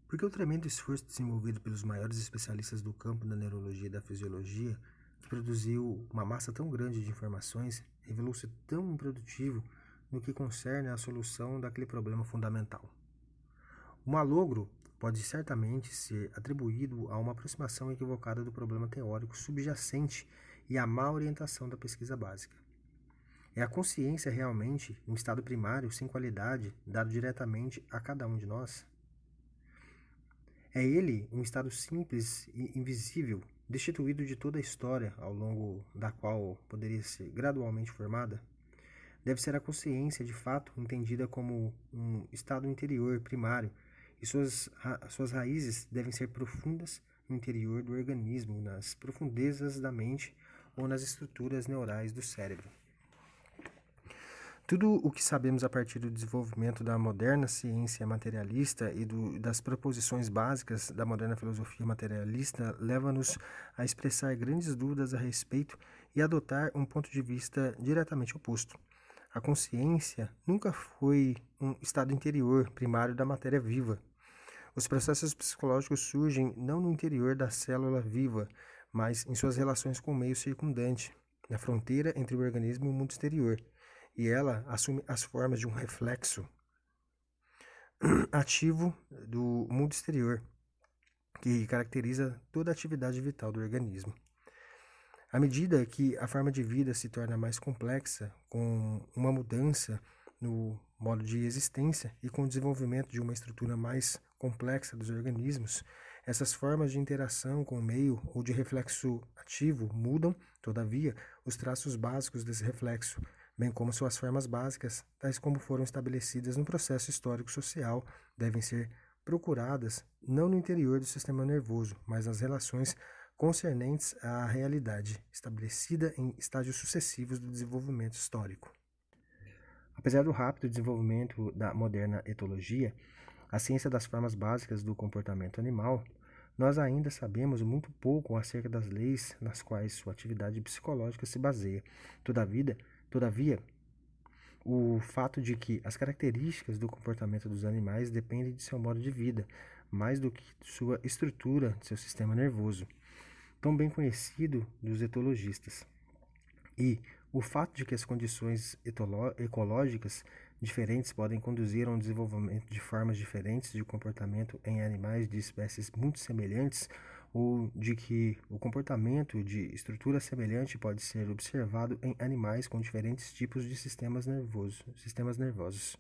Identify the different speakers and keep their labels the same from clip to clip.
Speaker 1: Porque o tremendo esforço desenvolvido pelos maiores especialistas do campo da neurologia e da fisiologia, que produziu uma massa tão grande de informações, revelou-se tão improdutivo no que concerne à solução daquele problema fundamental. O malogro pode certamente ser atribuído a uma aproximação equivocada do problema teórico subjacente e à má orientação da pesquisa básica. É a consciência realmente um estado primário, sem qualidade, dado diretamente a cada um de nós? É ele um estado simples e invisível, destituído de toda a história ao longo da qual poderia ser gradualmente formada? Deve ser a consciência, de fato, entendida como um estado interior primário, e suas raízes devem ser profundas no interior do organismo, nas profundezas da mente ou nas estruturas neurais do cérebro. Tudo o que sabemos a partir do desenvolvimento da moderna ciência materialista e das proposições básicas da moderna filosofia materialista leva-nos a expressar grandes dúvidas a respeito e adotar um ponto de vista diretamente oposto. A consciência nunca foi um estado interior primário da matéria viva. Os processos psicológicos surgem não no interior da célula viva, mas em suas relações com o meio circundante, na fronteira entre o organismo e o mundo exterior, e ela assume as formas de um reflexo ativo do mundo exterior, que caracteriza toda a atividade vital do organismo. À medida que a forma de vida se torna mais complexa, com uma mudança no modo de existência e com o desenvolvimento de uma estrutura mais complexa dos organismos, essas formas de interação com o meio ou de reflexo ativo mudam, todavia, os traços básicos desse reflexo, bem como suas formas básicas, tais como foram estabelecidas no processo histórico-social, devem ser procuradas não no interior do sistema nervoso, mas nas relações concernentes à realidade, estabelecida em estágios sucessivos do desenvolvimento histórico. Apesar do rápido desenvolvimento da moderna etologia, a ciência das formas básicas do comportamento animal, nós ainda sabemos muito pouco acerca das leis nas quais sua atividade psicológica se baseia. Todavia, o fato de que as características do comportamento dos animais dependem de seu modo de vida, mais do que de sua estrutura, de seu sistema nervoso, tão bem conhecido dos etologistas. E o fato de que as condições ecológicas diferentes podem conduzir a um desenvolvimento de formas diferentes de comportamento em animais de espécies muito semelhantes, ou de que o comportamento de estrutura semelhante pode ser observado em animais com diferentes tipos de sistemas nervosos.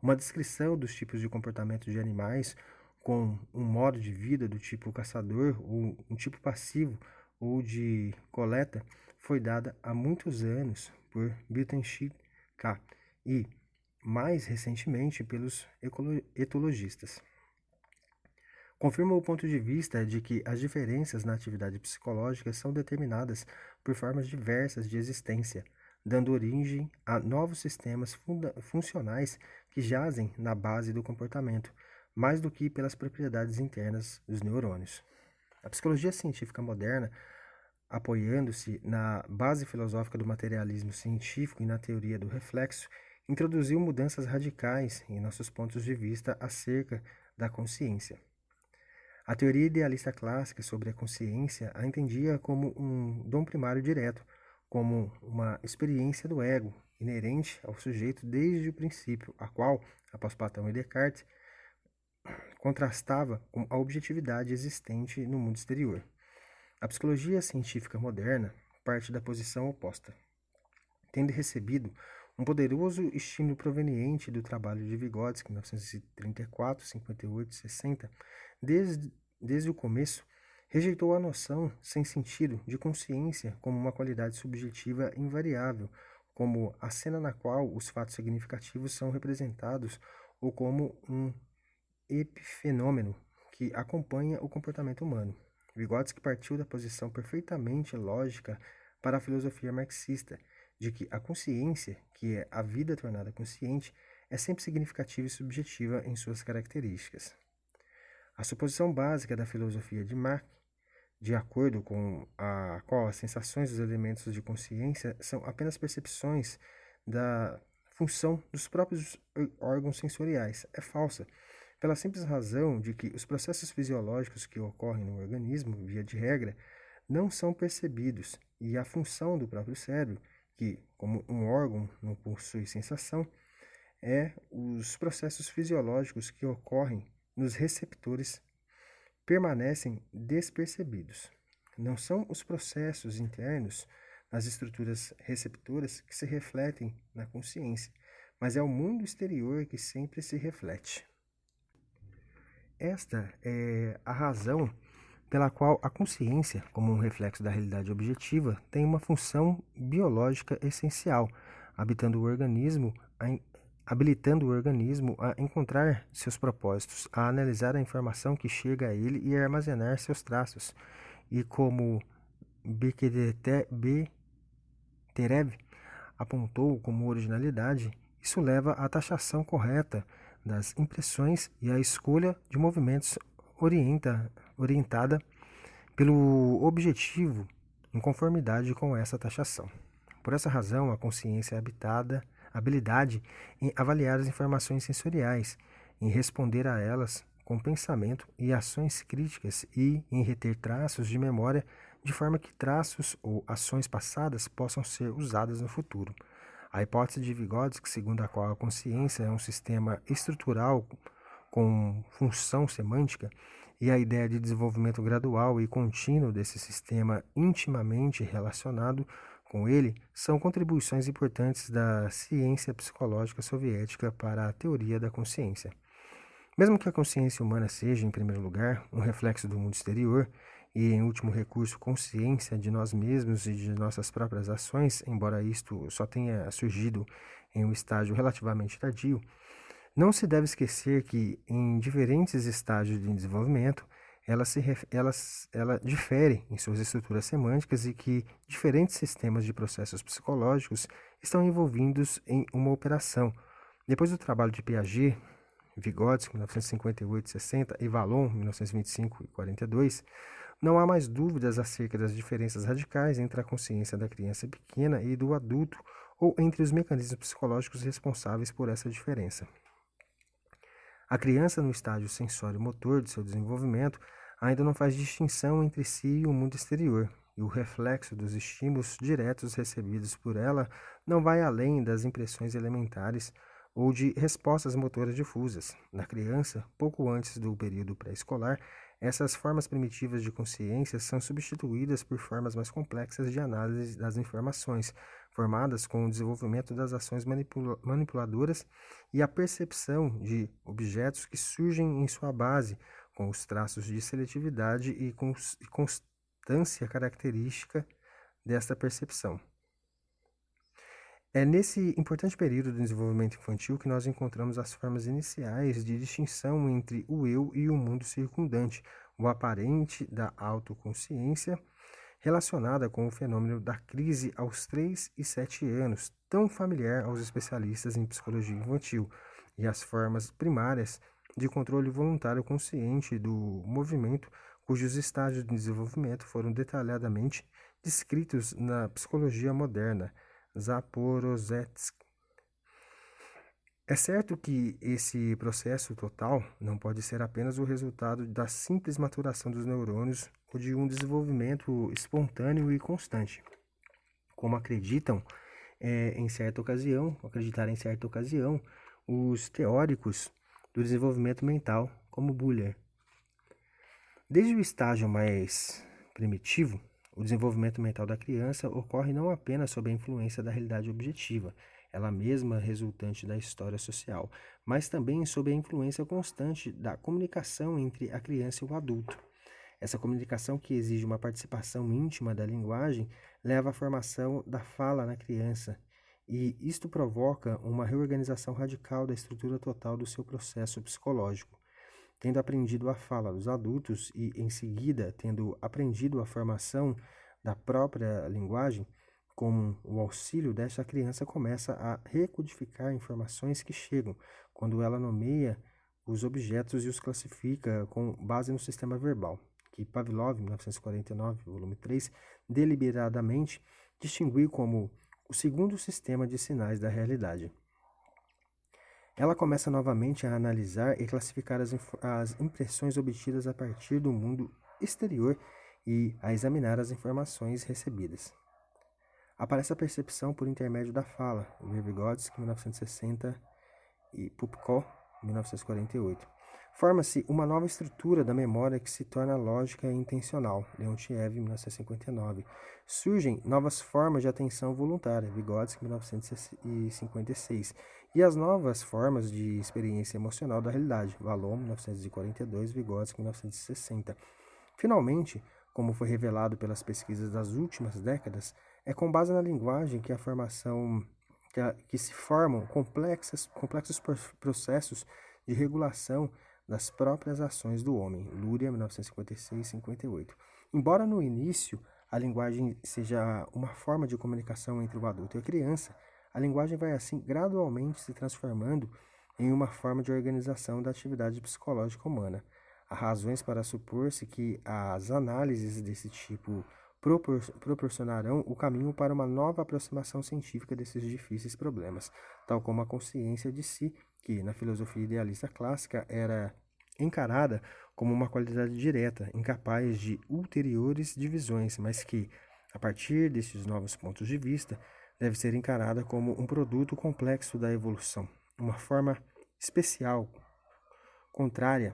Speaker 1: Uma descrição dos tipos de comportamento de animais com um modo de vida do tipo caçador ou um tipo passivo ou de coleta foi dada há muitos anos por Butenschik K. e, mais recentemente, pelos etologistas. Confirma o ponto de vista de que as diferenças na atividade psicológica são determinadas por formas diversas de existência, dando origem a novos sistemas funcionais que jazem na base do comportamento, mais do que pelas propriedades internas dos neurônios. A psicologia científica moderna, apoiando-se na base filosófica do materialismo científico e na teoria do reflexo, introduziu mudanças radicais em nossos pontos de vista acerca da consciência. A teoria idealista clássica sobre a consciência a entendia como um dom primário direto, como uma experiência do ego, inerente ao sujeito desde o princípio, a qual, após Platão e Descartes, contrastava com a objetividade existente no mundo exterior. A psicologia científica moderna parte da posição oposta, tendo recebido um poderoso estímulo proveniente do trabalho de Vygotsky, 1934, 58, 60, desde o começo, rejeitou a noção sem sentido de consciência como uma qualidade subjetiva invariável, como a cena na qual os fatos significativos são representados ou como um epifenômeno que acompanha o comportamento humano. Vygotsky partiu da posição perfeitamente lógica para a filosofia marxista, de que a consciência, que é a vida tornada consciente, é sempre significativa e subjetiva em suas características. A suposição básica da filosofia de Marx, de acordo com a qual as sensações dos elementos de consciência são apenas percepções da função dos próprios órgãos sensoriais, é falsa, pela simples razão de que os processos fisiológicos que ocorrem no organismo, via de regra, não são percebidos, e a função do próprio cérebro, que, como um órgão, não possui sensação, os processos fisiológicos que ocorrem nos receptores permanecem despercebidos. Não são os processos internos nas estruturas receptoras que se refletem na consciência, mas é o mundo exterior que sempre se reflete. Esta é a razão pela qual a consciência, como um reflexo da realidade objetiva, tem uma função biológica essencial, habilitando o organismo a encontrar seus propósitos, a analisar a informação que chega a ele e a armazenar seus traços. E como Bechterev apontou como originalidade, isso leva à taxação correta das impressões e à escolha de movimentos orientada pelo objetivo em conformidade com essa taxação. Por essa razão, a consciência é habilidade em avaliar as informações sensoriais, em responder a elas com pensamento e ações críticas e em reter traços de memória de forma que traços ou ações passadas possam ser usadas no futuro. A hipótese de Vygotsky, segundo a qual a consciência é um sistema estrutural com função semântica, e a ideia de desenvolvimento gradual e contínuo desse sistema intimamente relacionado com ele, são contribuições importantes da ciência psicológica soviética para a teoria da consciência. Mesmo que a consciência humana seja, em primeiro lugar, um reflexo do mundo exterior e, em último recurso, consciência de nós mesmos e de nossas próprias ações, embora isto só tenha surgido em um estágio relativamente tardio, não se deve esquecer que, em diferentes estágios de desenvolvimento, ela difere em suas estruturas semânticas e que diferentes sistemas de processos psicológicos estão envolvidos em uma operação. Depois do trabalho de Piaget, Vygotsky, 1958-60, e Vallon, 1925 e 42, não há mais dúvidas acerca das diferenças radicais entre a consciência da criança pequena e do adulto ou entre os mecanismos psicológicos responsáveis por essa diferença. A criança, no estágio sensório-motor de seu desenvolvimento, ainda não faz distinção entre si e o mundo exterior, e o reflexo dos estímulos diretos recebidos por ela não vai além das impressões elementares ou de respostas motoras difusas. Na criança, pouco antes do período pré-escolar, essas formas primitivas de consciência são substituídas por formas mais complexas de análise das informações, formadas com o desenvolvimento das ações manipuladoras e a percepção de objetos que surgem em sua base, com os traços de seletividade e constância característica desta percepção. É nesse importante período do desenvolvimento infantil que nós encontramos as formas iniciais de distinção entre o eu e o mundo circundante, o aparente da autoconsciência, relacionada com o fenômeno da crise aos 3 e 7 anos, tão familiar aos especialistas em psicologia infantil, e as formas primárias de controle voluntário consciente do movimento, cujos estágios de desenvolvimento foram detalhadamente descritos na psicologia moderna, Zaporozhetsky. É certo que esse processo total não pode ser apenas o resultado da simples maturação dos neurônios ou de um desenvolvimento espontâneo e constante, como acreditaram em certa ocasião, os teóricos do desenvolvimento mental, como Buller. Desde o estágio mais primitivo, o desenvolvimento mental da criança ocorre não apenas sob a influência da realidade objetiva, ela mesma resultante da história social, mas também sob a influência constante da comunicação entre a criança e o adulto. Essa comunicação, que exige uma participação íntima da linguagem, leva à formação da fala na criança, e isto provoca uma reorganização radical da estrutura total do seu processo psicológico. Tendo aprendido a fala dos adultos e, em seguida, tendo aprendido a formação da própria linguagem, com o auxílio desta criança começa a recodificar informações que chegam, quando ela nomeia os objetos e os classifica com base no sistema verbal, que Pavlov, 1949, volume 3, deliberadamente distinguiu como o segundo sistema de sinais da realidade. Ela começa novamente a analisar e classificar as impressões obtidas a partir do mundo exterior e a examinar as informações recebidas. Aparece a percepção por intermédio da fala, Vygotsky, 1960, e Popko, 1948. Forma-se uma nova estrutura da memória que se torna lógica e intencional, Leontiev, 1959. Surgem novas formas de atenção voluntária, Vygotsky, 1956. E as novas formas de experiência emocional da realidade, Vallon, 1942, Vygotsky, 1960. Finalmente, como foi revelado pelas pesquisas das últimas décadas, é com base na linguagem que que se formam complexos processos de regulação das próprias ações do homem. Luria, 1956-58. Embora no início a linguagem seja uma forma de comunicação entre o adulto e a criança, a linguagem vai assim gradualmente se transformando em uma forma de organização da atividade psicológica humana. Há razões para supor-se que as análises desse tipo proporcionarão o caminho para uma nova aproximação científica desses difíceis problemas, tal como a consciência de si, que na filosofia idealista clássica era encarada como uma qualidade direta, incapaz de ulteriores divisões, mas que, a partir desses novos pontos de vista, deve ser encarada como um produto complexo da evolução, uma forma especial, contrária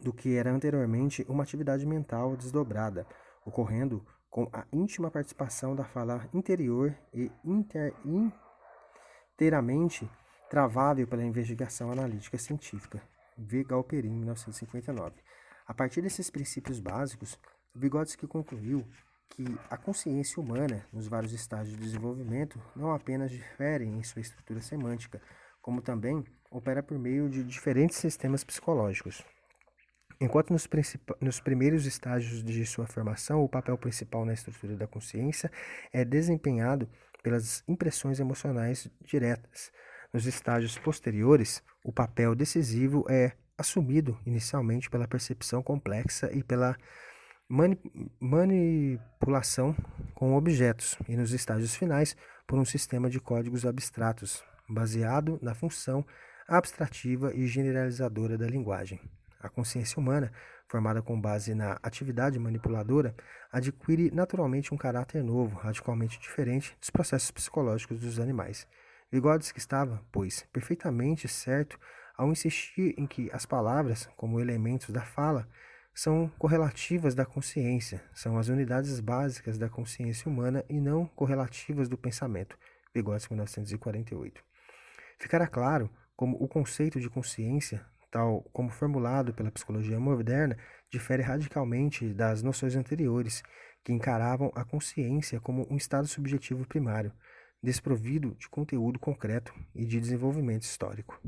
Speaker 1: do que era anteriormente uma atividade mental desdobrada, ocorrendo com a íntima participação da fala interior e inteiramente travável pela investigação analítica científica. V. Galperin, 1959. A partir desses princípios básicos, Vygotsky concluiu que a consciência humana, nos vários estágios de desenvolvimento, não apenas difere em sua estrutura semântica, como também opera por meio de diferentes sistemas psicológicos. Enquanto nos primeiros estágios de sua formação, o papel principal na estrutura da consciência é desempenhado pelas impressões emocionais diretas. Nos estágios posteriores, o papel decisivo é assumido inicialmente pela percepção complexa e pela manipulação com objetos, e nos estágios finais, por um sistema de códigos abstratos, baseado na função abstrativa e generalizadora da linguagem. A consciência humana, formada com base na atividade manipuladora, adquire naturalmente um caráter novo, radicalmente diferente dos processos psicológicos dos animais. Vygotsky estava, pois, perfeitamente certo ao insistir em que as palavras, como elementos da fala, são correlativas da consciência, são as unidades básicas da consciência humana e não correlativas do pensamento. Vygotsky, 1948. Ficará claro como o conceito de consciência, tal como formulado pela psicologia moderna, difere radicalmente das noções anteriores, que encaravam a consciência como um estado subjetivo primário, desprovido de conteúdo concreto e de desenvolvimento histórico.